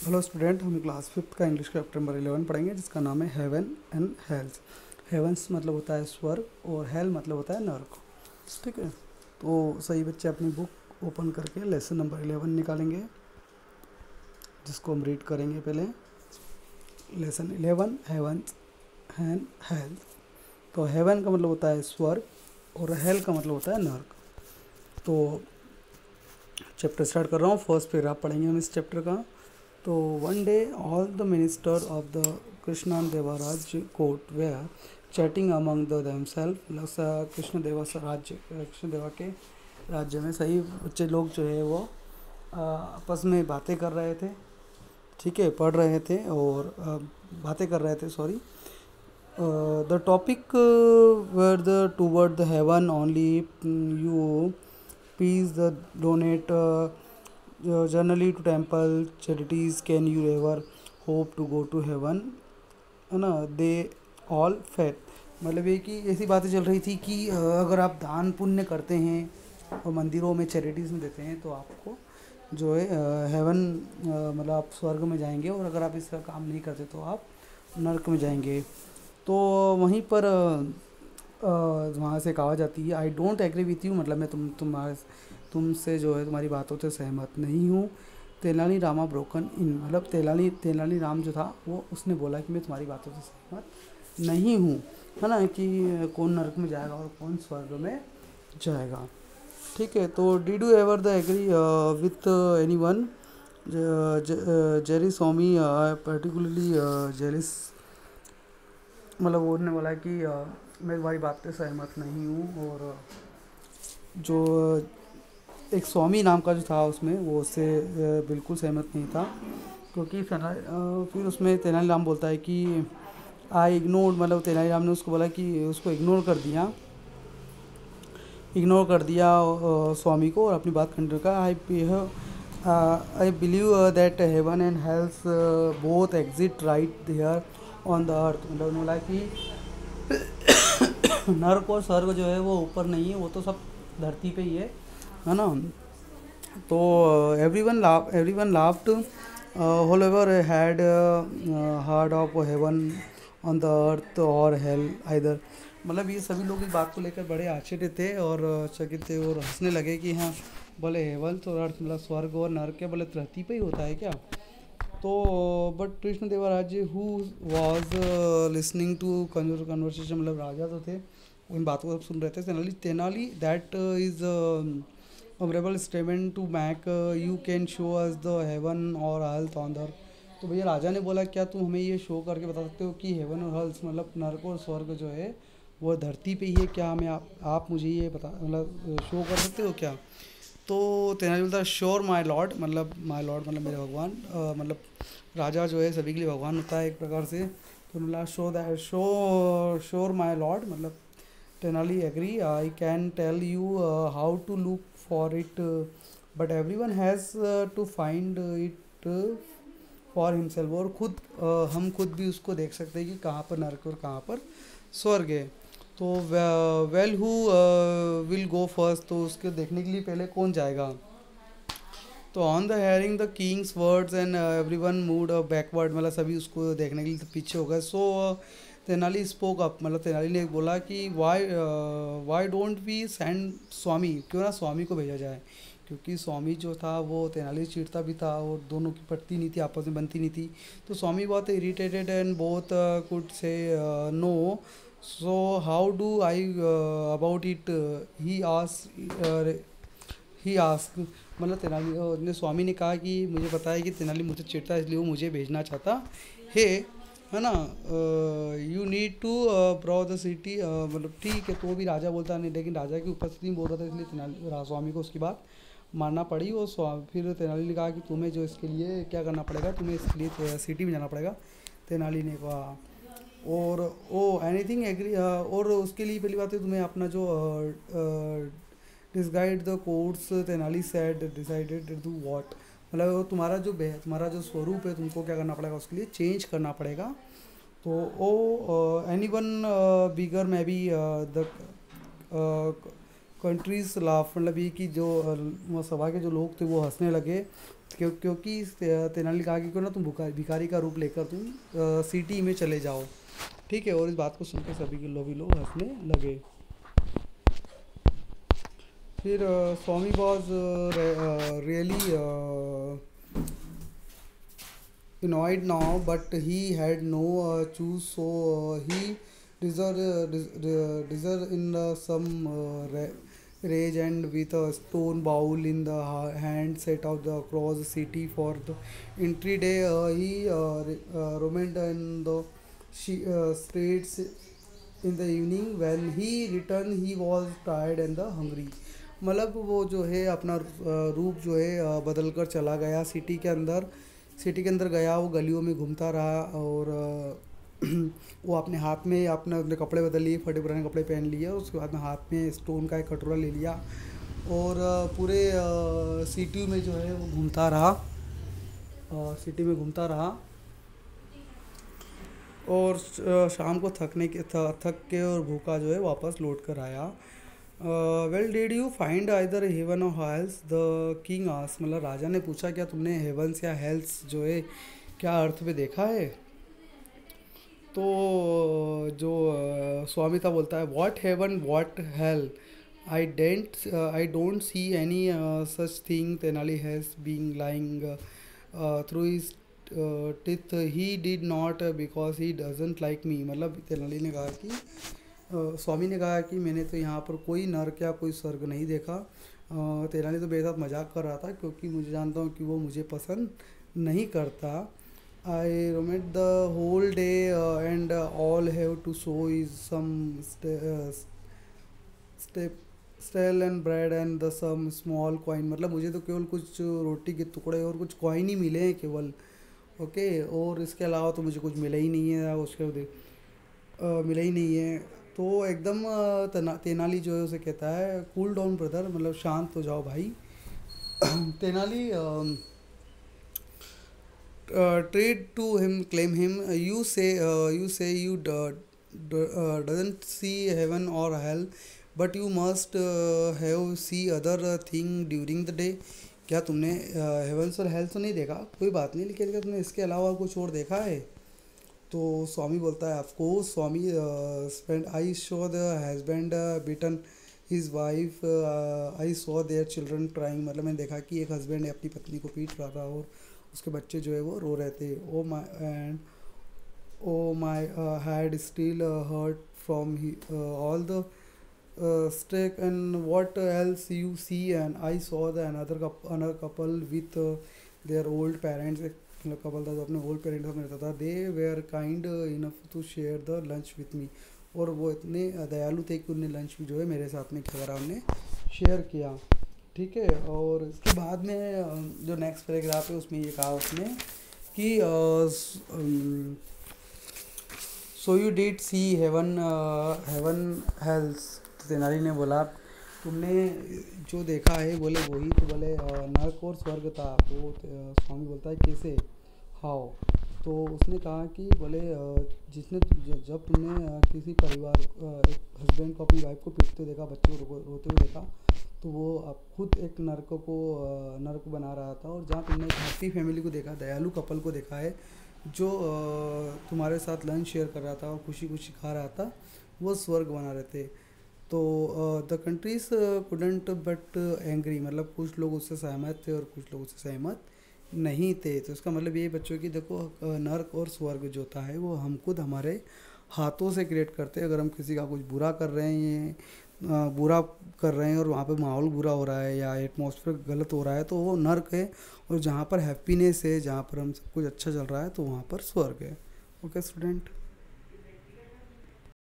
Hello student, हम class fifth का English का चैप्टर नंबर 11 पढ़ेंगे जिसका नाम है हेवन एंड हेल्स। हेवंस मतलब होता है स्वर्ग और हेल मतलब होता है नर्क। ठीक है, तो सही बच्चे अपनी बुक ओपन करके लेसन नंबर 11 निकालेंगे जिसको हम रीड करेंगे। पहले लेसन 11 हेवंस एंड हेल्स। तो हेवन का मतलब होता है स्वर्ग और हेल का मतलब होता है नर्क। तो चैप्टर स्टार्ट कर रहा हूँ। फर्स्ट पैराग्राफ पढ़ेंगे हम इस चैप्टर का। तो one day all the minister of the Krishna Devaraj court were chatting among the themselves. Krishna Deva Raya, Krishna देवा के राज्य में सही बच्चे लोग जो है वो आपस में बातें कर रहे थे। ठीक है, पढ़ रहे थे और बातें कर रहे थे। Sorry, the topic were the toward the heaven only you peace the donate generally to temple charities can you ever hope to go to heaven, है ना। दे ऑल फेट, मतलब ये कि ऐसी बातें चल रही थी कि अगर आप दान पुण्य करते हैं और मंदिरों में चैरिटीज़ में देते हैं तो आपको जो है हेवन मतलब आप स्वर्ग में जाएंगे, और अगर आप इसका काम नहीं करते तो आप नरक में जाएंगे। तो वहीं पर वहाँ से कहा जाती है I don't agree with you, मतलब मैं तुमसे जो है तुम्हारी बातों से सहमत नहीं हूँ। तेलानी रामा ब्रोकन इन, मतलब तेलानी राम जो था वो उसने बोला कि मैं तुम्हारी बातों से सहमत नहीं हूँ, है ना, कि कौन नरक में जाएगा और कौन स्वर्ग में जाएगा। ठीक है, तो did you ever the agree with anyone जेरी स्वामी पर्टिकुलरली जेलिस, मतलब वो उन्होंने बोला कि मैं तुम्हारी बात पे सहमत नहीं हूँ। और जो एक स्वामी नाम का जो था उसमें वो उससे बिल्कुल सहमत नहीं था, क्योंकि फिर उसमें तेनालीराम बोलता है कि आई इग्नोर, मतलब तेनालीराम ने उसको बोला कि उसको इग्नोर कर दिया स्वामी को, और अपनी बात कंटिन्यू का। I believe that heaven and hells both exit right there on the earth, मतलब बोला कि नर्क और स्वर्ग जो है वो ऊपर नहीं है, वो तो सब धरती पे ही है ना। तो everyone laughed, whoever had heard of heaven on the earth or hell either, मतलब ये सभी लोग इस बात को लेकर बड़े आश्चर्य थे और चकित थे और हंसने लगे कि हाँ बोले हेवन तो अर्थ मतलब स्वर्ग और नरक क्या बोले धरती पे ही होता है क्या। तो but Krishna Devaraj who was listening to conversation, मतलब राजा तो थे वो इन बातों को सुन रहे थे। Tenali that is available statement to make you can show us the heaven और हेल्थ ऑन द। तो भैया राजा ने बोला क्या तुम हमें ये शो करके बता सकते हो कि हेवन और हेल्थ मतलब नरक और स्वर्ग जो है वो धरती पे ही है क्या, हमें आप मुझे ये बता मतलब शो कर सकते हो क्या। तो तेनाली बोलता श्योर माय लॉर्ड, मतलब माय लॉर्ड मतलब मेरे भगवान, मतलब राजा जो है सभी के लिए भगवान होता है एक प्रकार से। तो मतलब show that sure my Lord, मतलब Tenali agree. I can tell you how to look for it, but everyone has to find it for himself. और हम खुद भी उसको देख सकते हैं कि कहाँ पर नरक और कहाँ पर स्वर्ग है। तो well who will go first, तो उसके देखने के लिए पहले कौन जाएगा। तो on the hearing the Kings words and everyone mood backward, मतलब सभी उसको देखने के लिए पीछे हो गए। सो तेनाली स्पोक अप, मतलब तेनाली ने बोला कि वाई डोंट वी सेंड स्वामी, क्यों ना स्वामी को भेजा जाए, क्योंकि स्वामी जो था वो तेनाली चिढ़ता भी था और दोनों की पटती नहीं थी, आपस में बनती नहीं थी। तो स्वामी बहुत irritated and both could say no, so how do I about it he ask, मतलब तेनाली ने स्वामी ने कहा कि मुझे पता है कि तेनाली मुझे चिढ़ता है इसलिए वो मुझे भेजना चाहता है ना। You need to bro the city, मतलब ठीक है। तो भी राजा बोलता नहीं, लेकिन राजा की उपस्थिति में बोल रहा था इसलिए तेनाली स्वामी को उसकी बात मानना पड़ी। और फिर तेनाली ने कहा कि तुम्हें जो इसके लिए क्या करना पड़ेगा, तुम्हें इसके लिए सिटी में जाना पड़ेगा। तेनाली ने कहा और ओ एनीथिंग एग्री, और उसके लिए पहली बात है तुम्हें अपना जो disguised the courts, Tenali said decided to what, मतलब वो तुम्हारा जो स्वरूप है तुमको क्या करना पड़ेगा, उसके लिए चेंज करना पड़ेगा। तो oh anyone bigger may be the countries laugh, मतलब ये कि जो सभा के जो लोग थे वो हंसने लगे। क्योंकि तेनाली कहा कि क्यों ना तुम भिखारी का रूप लेकर तुम सिटी में चले जाओ। ठीक है, और इस बात को सुनकर सभी के लोग हंसने लगे। फिर Swami was really annoyed now, but he had no choose, so he deserved in some rage, and with a stone bowl in the hand set out across the city for the entry day. He roamed in the streets in the evening. When he returned, he was tired and hungry. मतलब वो जो है अपना रूप जो है बदल कर चला गया सिटी के अंदर गया। वो गलियों में घूमता रहा और वो अपने हाथ में अपने कपड़े बदल लिए, फटे पुराने कपड़े पहन लिए। उसके बाद में हाथ में स्टोन का एक कटोरा ले लिया और पूरे सिटी में जो है वो घूमता रहा, सिटी में घूमता रहा। और शाम को थक के और भूखा जो है वापस लौट कर आया। Well did you find either heaven और हेल्स, द किंग आस्क्ड। मतलब राजा ने पूछा क्या तुमने हेवंस या हेल्स जो है क्या अर्थ पे देखा है। तो जो स्वामी था बोलता है what heaven what hell, I don't see any such thing. Tenali has been lying through his teeth, he did not because he doesn't like me. मतलब तेनाली ने कहा कि स्वामी ने कहा कि मैंने तो यहाँ पर कोई नर्क या कोई स्वर्ग नहीं देखा। तेनाली तो मेरे साथ मजाक कर रहा था क्योंकि मुझे जानता हूँ कि वो मुझे पसंद नहीं करता। I roamed the whole day and all have to show is some stale and bread and the some small coin. मतलब मुझे तो केवल कुछ रोटी के टुकड़े और कुछ कॉइन ही मिले हैं केवल। ओके, और इसके अलावा तो मुझे कुछ मिला ही नहीं है, मिला ही नहीं है। तो एकदम तेनाली जो है उसे कहता है कूल डाउन ब्रदर, मतलब शांत हो जाओ भाई। Tenali tried to him claim him, you say you doesn't see heaven और hell, but you must have see other thing during the day. क्या तुमने हेवंस और हेल तो नहीं देखा, कोई बात नहीं, लेकिन क्या तुमने इसके अलावा कुछ और देखा है। तो स्वामी बोलता है of course Swami, spend I saw the husband beaten his wife, I saw their children trying. मतलब मैंने देखा कि एक हस्बैंड ने अपनी पत्नी को पीट रहा था और उसके बच्चे जो है वो रो रहे थे। Oh my head still hurt from all the stake and what else you see, and I saw the another couple with their old parents. Couple था जो अपने ओल्ड पेरेंट्स के साथ रहता था। They were kind enough to share the lunch with me, और वो इतने दयालु थे कि उन्हें लंच भी जो है मेरे साथ में क्या करा, उन्हें शेयर किया। ठीक है, और इसके बाद में जो नेक्स्ट पैराग्राफ है उसमें ये कहा उसने कि so you did see heaven hells. Tenali ने बोला तुमने जो देखा है बोले वही, तो बोले नरक और स्वर्ग था। तो स्वामी बोलता है कैसे, हाउ। तो उसने कहा कि बोले जब तुमने किसी परिवार एक हस्बैंड को अपनी वाइफ को पीटते देखा, बच्चे को रोते हुए देखा, तो वो खुद एक नर्क बना रहा था। और जहाँ तुमने एक हैप्पी फैमिली को देखा, दयालु कपल को देखा है जो तुम्हारे साथ लंच शेयर कर रहा था और खुशी खुशी खा रहा था, वो स्वर्ग बना रहे थे। तो the countries couldn't but angry, मतलब कुछ लोग उससे सहमत थे और कुछ लोग उससे सहमत नहीं थे। तो इसका मतलब ये बच्चों की देखो नर्क और स्वर्ग जो होता है वो हम खुद हमारे हाथों से क्रिएट करते हैं। अगर हम किसी का कुछ बुरा कर रहे हैं और वहाँ पे माहौल बुरा हो रहा है या एटमॉस्फेयर गलत हो रहा है, तो वो नर्क है। और जहाँ पर हैप्पीनेस है, जहाँ पर हम सब कुछ अच्छा चल रहा है, तो वहाँ पर स्वर्ग है। Okay student.